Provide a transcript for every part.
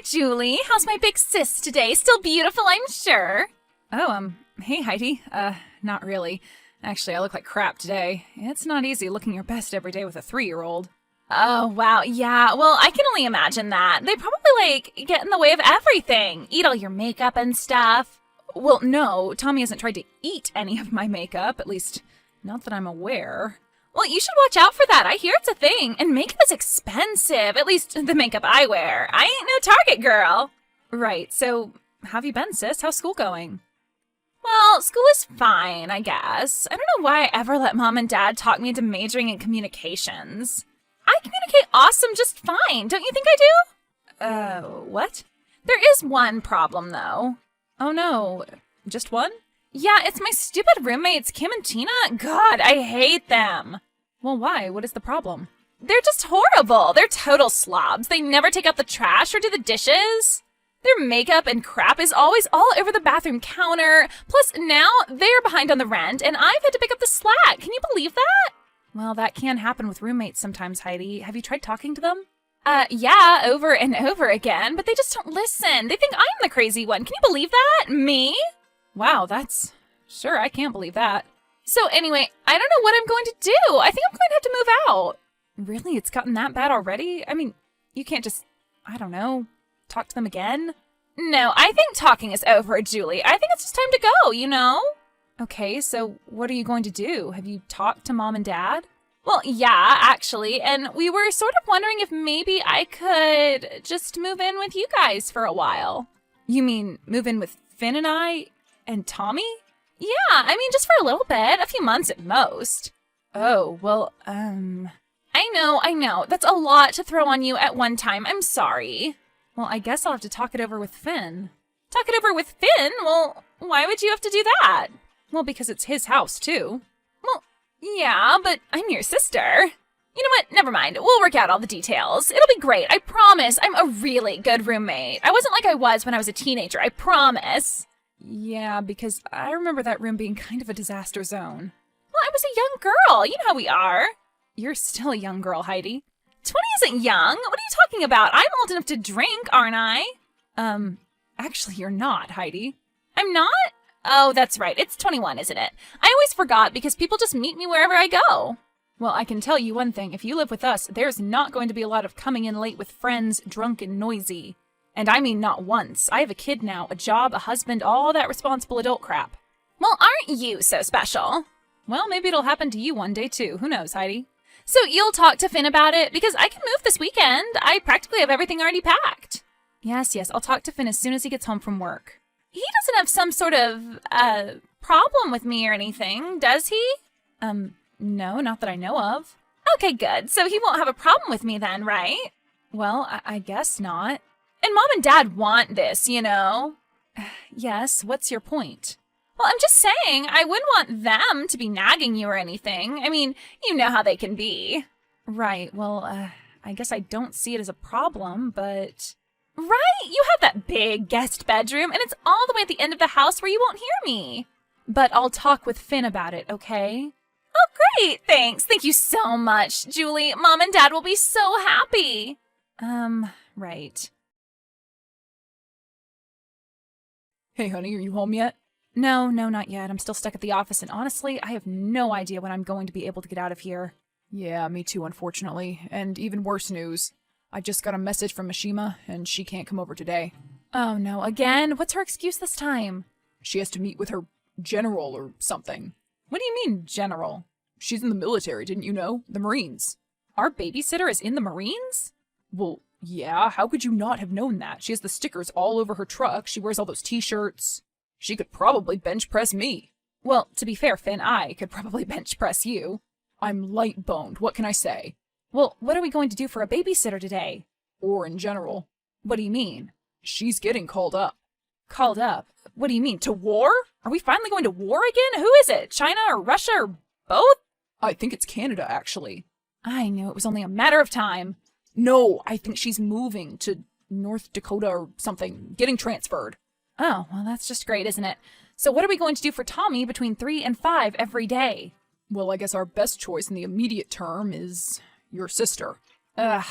Hey, Julie. How's my big sis today? Still beautiful, I'm sure. Oh, hey, Heidi. Not really. Actually, I look like crap today. It's not easy looking your best every day with a 3-year-old. Oh, wow. Yeah, well, I can only imagine that. They probably, get in the way of everything. Eat all your makeup and stuff. Well, no, Tommy hasn't tried to eat any of my makeup, at least not that I'm aware. Well, you should watch out for that. I hear it's a thing. And makeup is expensive. At least the makeup I wear. I ain't no Target girl. Right, so how have you been, sis? How's school going? Well, school is fine, I guess. I don't know why I ever let Mom and Dad talk me into majoring in communications. I communicate awesome just fine. Don't you think I do? What? There is one problem, though. Oh, no. Just one? Yeah, it's my stupid roommates, Kim and Tina. God, I hate them. Well, why? What is the problem? They're just horrible. They're total slobs. They never take out the trash or do the dishes. Their makeup and crap is always all over the bathroom counter. Plus, now they're behind on the rent, and I've had to pick up the slack. Can you believe that? Well, that can happen with roommates sometimes, Heidi. Have you tried talking to them? Yeah, over and over again, but they just don't listen. They think I'm the crazy one. Can you believe that? Me? Wow, Sure, I can't believe that. So anyway, I don't know what I'm going to do. I think I'm going to have to move out. Really? It's gotten that bad already? I mean, you can't just, I don't know, talk to them again? No, I think talking is over, Julie. I think it's just time to go, you know? Okay, so what are you going to do? Have you talked to Mom and Dad? Well, yeah, actually, and we were sort of wondering if maybe I could just move in with you guys for a while. You mean move in with Finn and I and Tommy? Yeah, I mean just for a little bit, a few months at most. Oh, well, I know, that's a lot to throw on you at one time. I'm sorry. Well, I guess I'll have to talk it over with Finn. Talk it over with Finn? Well, why would you have to do that? Well, because it's his house, too. Well, yeah, but I'm your sister. You know what? Never mind. We'll work out all the details. It'll be great. I promise. I'm a really good roommate. I wasn't like I was when I was a teenager. I promise. Yeah, because I remember that room being kind of a disaster zone. Well, I was a young girl. You know how we are. You're still a young girl, Heidi. 20 isn't young. What are you talking about? I'm old enough to drink, aren't I? Actually, you're not, Heidi. I'm not? Oh, that's right. It's 21, isn't it? I always forgot because people just meet me wherever I go. Well, I can tell you one thing. If you live with us, there's not going to be a lot of coming in late with friends, drunk and noisy. And I mean not once. I have a kid now, a job, a husband, all that responsible adult crap. Well, aren't you so special? Well, maybe it'll happen to you one day, too. Who knows, Heidi? So you'll talk to Finn about it? Because I can move this weekend. I practically have everything already packed. Yes, I'll talk to Finn as soon as he gets home from work. He doesn't have some sort of, problem with me or anything, does he? No, not that I know of. Okay, good. So he won't have a problem with me then, right? Well, I guess not. And Mom and Dad want this, you know? Yes, what's your point? Well, I'm just saying, I wouldn't want them to be nagging you or anything. I mean, you know how they can be. Right, well, I guess I don't see it as a problem, but... Right, you have that big guest bedroom, and it's all the way at the end of the house where you won't hear me. But I'll talk with Finn about it, okay? Oh, great, thanks. Thank you so much, Julie. Mom and Dad will be so happy. Right. Hey, honey, are you home yet? No, not yet. I'm still stuck at the office, and honestly, I have no idea when I'm going to be able to get out of here. Yeah, me too, unfortunately. And even worse news. I just got a message from Mishima, and she can't come over today. Oh no, again? What's her excuse this time? She has to meet with her general or something. What do you mean, general? She's in the military, didn't you know? The Marines. Our babysitter is in the Marines? Well, yeah, how could you not have known that? She has the stickers all over her truck, she wears all those t-shirts. She could probably bench press me. Well, to be fair, Finn, I could probably bench press you. I'm light-boned, what can I say? Well, what are we going to do for a babysitter today? Or in general. What do you mean? She's getting called up. Called up? What do you mean, to war? Are we finally going to war again? Who is it? China or Russia or both? I think it's Canada, actually. I knew it was only a matter of time. No, I think she's moving to North Dakota or something, getting transferred. Oh, well, that's just great, isn't it? So what are we going to do for Tommy between 3 and 5 every day? Well, I guess our best choice in the immediate term is your sister. I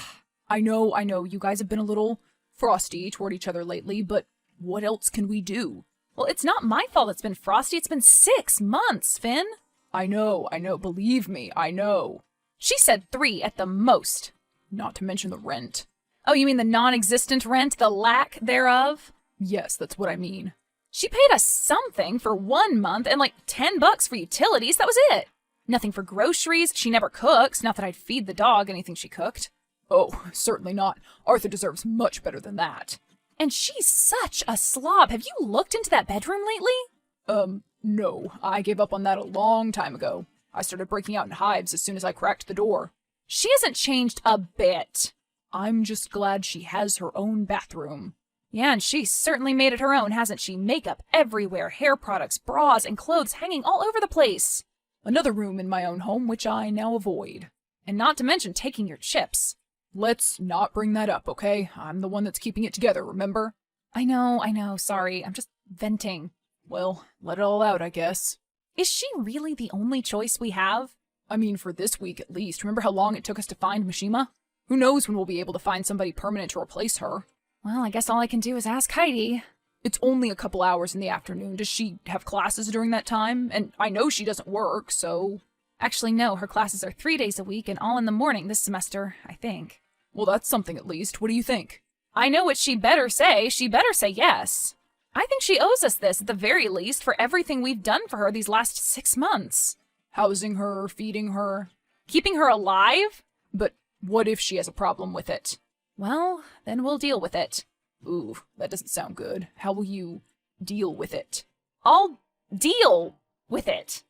know, you guys have been a little frosty toward each other lately, but what else can we do? Well, it's not my fault it's been frosty. It's been 6 months, Finn. I know, believe me, I know. She said 3 at the most. Not to mention the rent. Oh, you mean the non-existent rent, the lack thereof? Yes, that's what I mean. She paid us something for 1 month and like $10 for utilities. That was it. Nothing for groceries. She never cooks. Not that I'd feed the dog anything she cooked. Oh, certainly not. Arthur deserves much better than that. And she's such a slob. Have you looked into that bedroom lately? No. I gave up on that a long time ago. I started breaking out in hives as soon as I cracked the door. She hasn't changed a bit. I'm just glad she has her own bathroom. Yeah, and she's certainly made it her own, hasn't she? Makeup everywhere, hair products, bras, and clothes hanging all over the place. Another room in my own home, which I now avoid. And not to mention taking your chips. Let's not bring that up, okay? I'm the one that's keeping it together, remember? I know, sorry. I'm just venting. Well, let it all out, I guess. Is she really the only choice we have? I mean, for this week at least. Remember how long it took us to find Mishima? Who knows when we'll be able to find somebody permanent to replace her? Well, I guess all I can do is ask Heidi. It's only a couple hours in the afternoon. Does she have classes during that time? And I know she doesn't work, so... Actually, no, her classes are 3 days a week and all in the morning this semester, I think. Well, that's something at least. What do you think? I know what she better say. She better say yes. I think she owes us this, at the very least, for everything we've done for her these last 6 months. Housing her, feeding her. Keeping her alive? But what if she has a problem with it? Well, then we'll deal with it. Ooh, that doesn't sound good. How will you deal with it? I'll deal with it.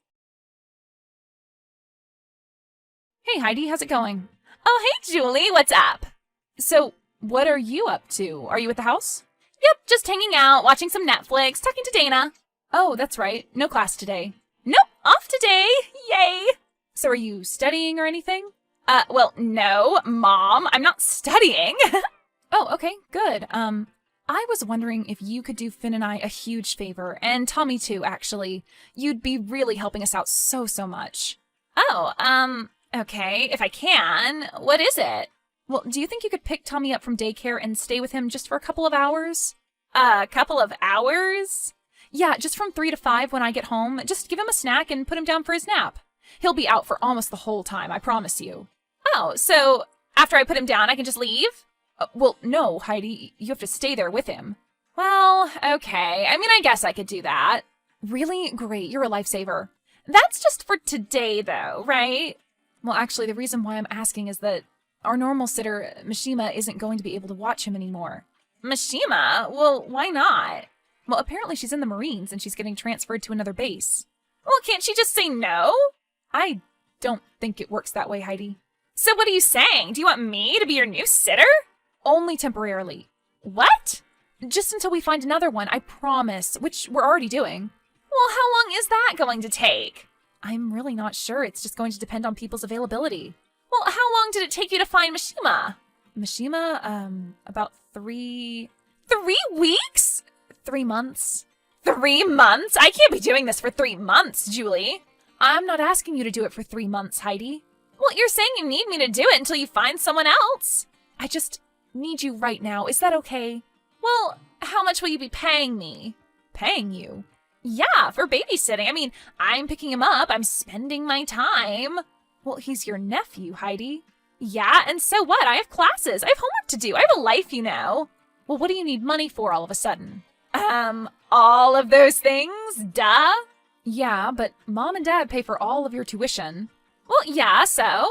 Hey, Heidi, how's it going? Oh, hey, Julie, what's up? So, what are you up to? Are you at the house? Yep, just hanging out, watching some Netflix, talking to Dana. Oh, that's right. No class today. Nope, off today. Yay. So are you studying or anything? Well, no, Mom, I'm not studying. Oh, okay, good. I was wondering if you could do Finn and I a huge favor, and Tommy too, actually. You'd be really helping us out so much. Oh, okay, if I can. What is it? Well, do you think you could pick Tommy up from daycare and stay with him just for a couple of hours? A couple of hours? Yeah, just from 3 to 5 when I get home. Just give him a snack and put him down for his nap. He'll be out for almost the whole time, I promise you. Oh, so after I put him down, I can just leave? Well, no, Heidi, you have to stay there with him. Well, okay. I mean, I guess I could do that. Really? Great, you're a lifesaver. That's just for today, though, right? Well, actually, the reason why I'm asking is that our normal sitter, Mishima, isn't going to be able to watch him anymore. Mishima? Well, why not? Well, apparently she's in the Marines and she's getting transferred to another base. Well, can't she just say no? I don't think it works that way, Heidi. So what are you saying? Do you want me to be your new sitter? Only temporarily. What? Just until we find another one, I promise, which we're already doing. Well, how long is that going to take? I'm really not sure. It's just going to depend on people's availability. Well, how long did it take you to find Mishima? Mishima, about 3 weeks? 3 months. 3 months? I can't be doing this for 3 months, Julie. I'm not asking you to do it for 3 months, Heidi. Well, you're saying you need me to do it until you find someone else. I just need you right now. Is that okay? Well, how much will you be paying me? Paying you? Yeah, for babysitting. I mean, I'm picking him up. I'm spending my time. Well, he's your nephew, Heidi. Yeah, and so what? I have classes. I have homework to do. I have a life, you know. Well, what do you need money for all of a sudden? All of those things? Duh. Yeah, but Mom and Dad pay for all of your tuition. Well, yeah, so?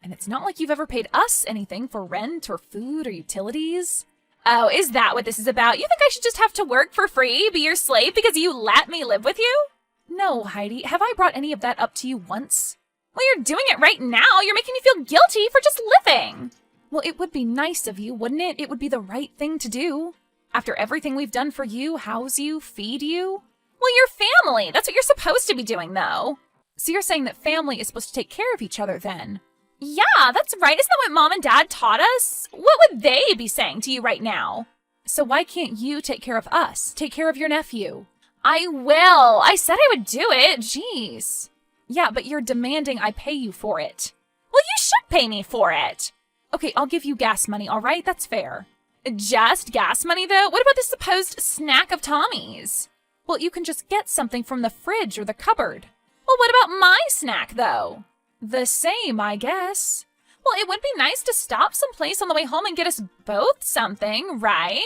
And it's not like you've ever paid us anything for rent or food or utilities. Oh, is that what this is about? You think I should just have to work for free, be your slave because you let me live with you? No, Heidi. Have I brought any of that up to you once? Well, you're doing it right now. You're making me feel guilty for just living. Well, it would be nice of you, wouldn't it? It would be the right thing to do. After everything we've done for you, house you, feed you. Well, you're family. That's what you're supposed to be doing, though. So you're saying that family is supposed to take care of each other then? Yeah, that's right. Isn't that what Mom and Dad taught us? What would they be saying to you right now? So why can't you take care of us? Take care of your nephew? I will. I said I would do it. Jeez. Yeah, but you're demanding I pay you for it. Well, you should pay me for it. Okay, I'll give you gas money, all right? That's fair. Just gas money, though? What about this supposed snack of Tommy's? Well, you can just get something from the fridge or the cupboard. Well, what about my snack, though? The same, I guess. Well, it would be nice to stop someplace on the way home and get us both something, right?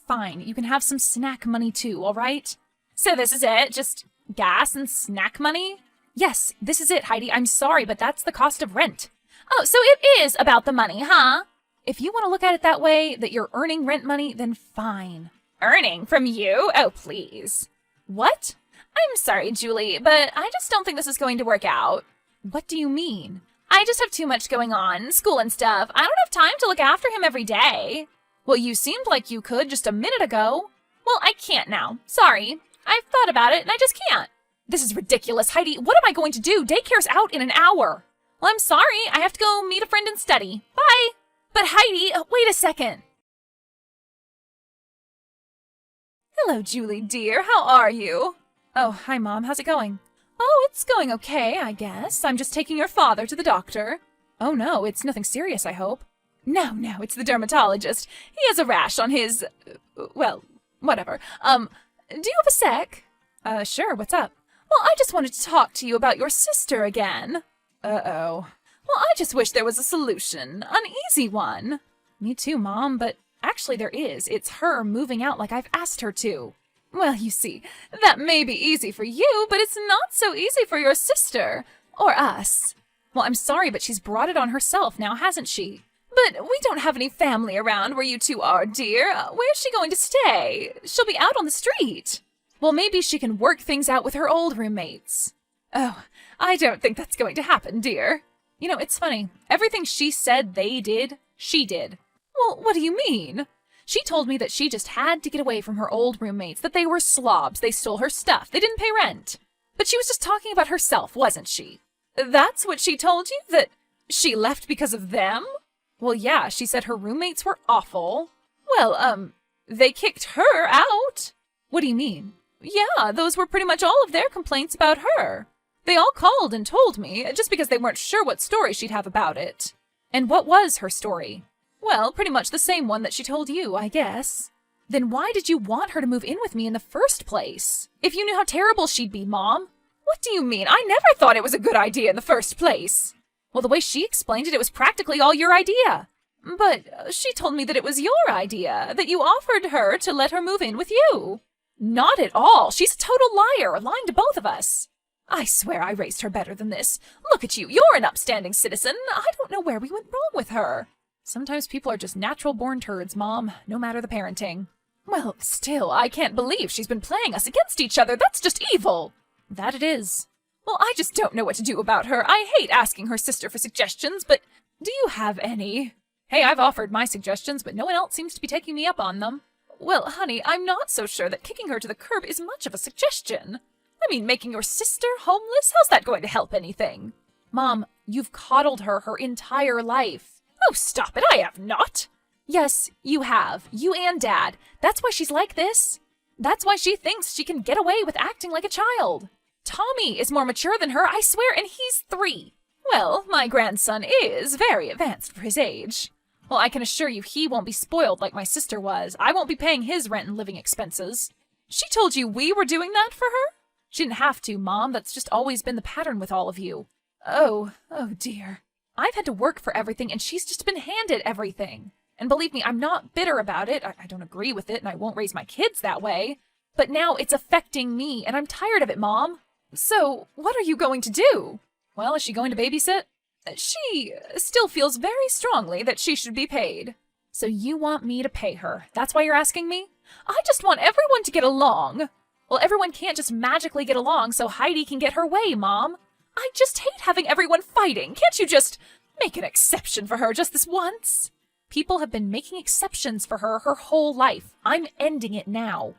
Fine, you can have some snack money too, all right? So this is it? Just gas and snack money? Yes, this is it, Heidi. I'm sorry, but that's the cost of rent. Oh, so it is about the money, huh? If you want to look at it that way, that you're earning rent money, then fine. Earning from you? Oh, please. What? I'm sorry, Julie, but I just don't think this is going to work out. What do you mean? I just have too much going on, school and stuff. I don't have time to look after him every day. Well, you seemed like you could just a minute ago. Well, I can't now. Sorry. I've thought about it and I just can't. This is ridiculous, Heidi. What am I going to do? Daycare's out in an hour. Well, I'm sorry. I have to go meet a friend and study. Bye. But Heidi, wait a second. Hello, Julie, dear. How are you? Oh, hi, Mom. How's it going? Oh, it's going okay, I guess. I'm just taking your father to the doctor. Oh, no, it's nothing serious, I hope. No, it's the dermatologist. He has a rash on his... well, whatever. Do you have a sec? Sure, what's up? Well, I just wanted to talk to you about your sister again. Uh-oh. Well, I just wish there was a solution. An easy one. Me too, Mom, but actually there is. It's her moving out like I've asked her to. Well, you see, that may be easy for you, but it's not so easy for your sister. Or us. Well, I'm sorry, but she's brought it on herself now, hasn't she? But we don't have any family around where you two are, dear. Where's she going to stay? She'll be out on the street. Well, maybe she can work things out with her old roommates. Oh, I don't think that's going to happen, dear. You know, it's funny. Everything she said they did, she did. Well, what do you mean? She told me that she just had to get away from her old roommates, that they were slobs, they stole her stuff, they didn't pay rent. But she was just talking about herself, wasn't she? That's what she told you? That she left because of them? Well, yeah, she said her roommates were awful. Well, they kicked her out. What do you mean? Yeah, those were pretty much all of their complaints about her. They all called and told me, just because they weren't sure what story she'd have about it. And what was her story? Well, pretty much the same one that she told you, I guess. Then why did you want her to move in with me in the first place? If you knew how terrible she'd be, Mom. What do you mean? I never thought it was a good idea in the first place. Well, the way she explained it, it was practically all your idea. But she told me that it was your idea, that you offered her to let her move in with you. Not at all. She's a total liar, lying to both of us. I swear I raised her better than this. Look at you. You're an upstanding citizen. I don't know where we went wrong with her. Sometimes people are just natural-born turds, Mom, no matter the parenting. Well, still, I can't believe she's been playing us against each other. That's just evil. That it is. Well, I just don't know what to do about her. I hate asking her sister for suggestions, but do you have any? Hey, I've offered my suggestions, but no one else seems to be taking me up on them. Well, honey, I'm not so sure that kicking her to the curb is much of a suggestion. I mean, making your sister homeless? How's that going to help anything? Mom, you've coddled her entire life. Oh, stop it. I have not. Yes, you have. You and Dad. That's why she's like this. That's why she thinks she can get away with acting like a child. Tommy is more mature than her, I swear, and he's 3. Well, my grandson is very advanced for his age. Well, I can assure you he won't be spoiled like my sister was. I won't be paying his rent and living expenses. She told you we were doing that for her? She didn't have to, Mom. That's just always been the pattern with all of you. Oh dear. I've had to work for everything, and she's just been handed everything. And believe me, I'm not bitter about it. I don't agree with it, and I won't raise my kids that way. But now it's affecting me, and I'm tired of it, Mom. So, what are you going to do? Well, is she going to babysit? She still feels very strongly that she should be paid. So you want me to pay her? That's why you're asking me? I just want everyone to get along. Well, everyone can't just magically get along so Heidi can get her way, Mom. I just hate having everyone fighting. Can't you just make an exception for her just this once? People have been making exceptions for her whole life. I'm ending it now.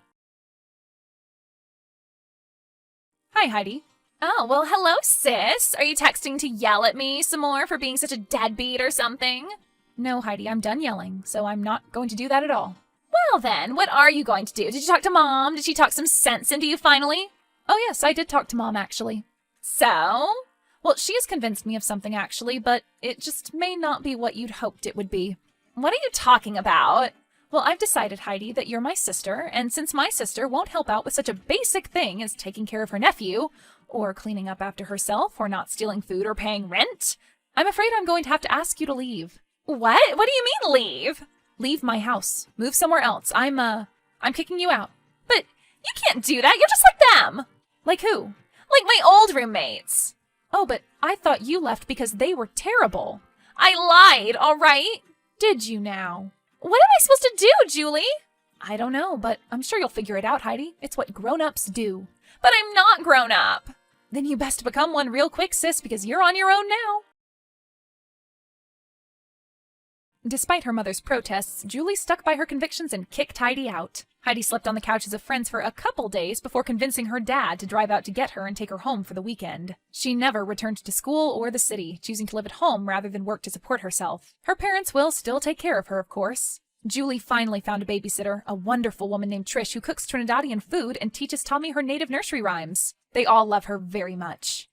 Hi, Heidi. Oh, well, hello, sis. Are you texting to yell at me some more for being such a deadbeat or something? No, Heidi, I'm done yelling, so I'm not going to do that at all. Well, then, what are you going to do? Did you talk to Mom? Did she talk some sense into you finally? Oh, yes, I did talk to Mom, actually. So? Well, she has convinced me of something, actually, but it just may not be what you'd hoped it would be. What are you talking about? Well, I've decided, Heidi, that you're my sister, and since my sister won't help out with such a basic thing as taking care of her nephew, or cleaning up after herself, or not stealing food or paying rent, I'm afraid I'm going to have to ask you to leave. What? What do you mean leave? Leave my house. Move somewhere else. I'm kicking you out. But you can't do that. You're just like them. Like who? Like my old roommates. Oh, but I thought you left because they were terrible. I lied, all right? Did you now? What am I supposed to do, Julie? I don't know, but I'm sure you'll figure it out, Heidi. It's what grown-ups do. But I'm not grown up. Then you best become one real quick, sis, because you're on your own now. Despite her mother's protests, Julie stuck by her convictions and kicked Heidi out. Heidi slept on the couches of friends for a couple days before convincing her dad to drive out to get her and take her home for the weekend. She never returned to school or the city, choosing to live at home rather than work to support herself. Her parents will still take care of her, of course. Julie finally found a babysitter, a wonderful woman named Trish who cooks Trinidadian food and teaches Tommy her native nursery rhymes. They all love her very much.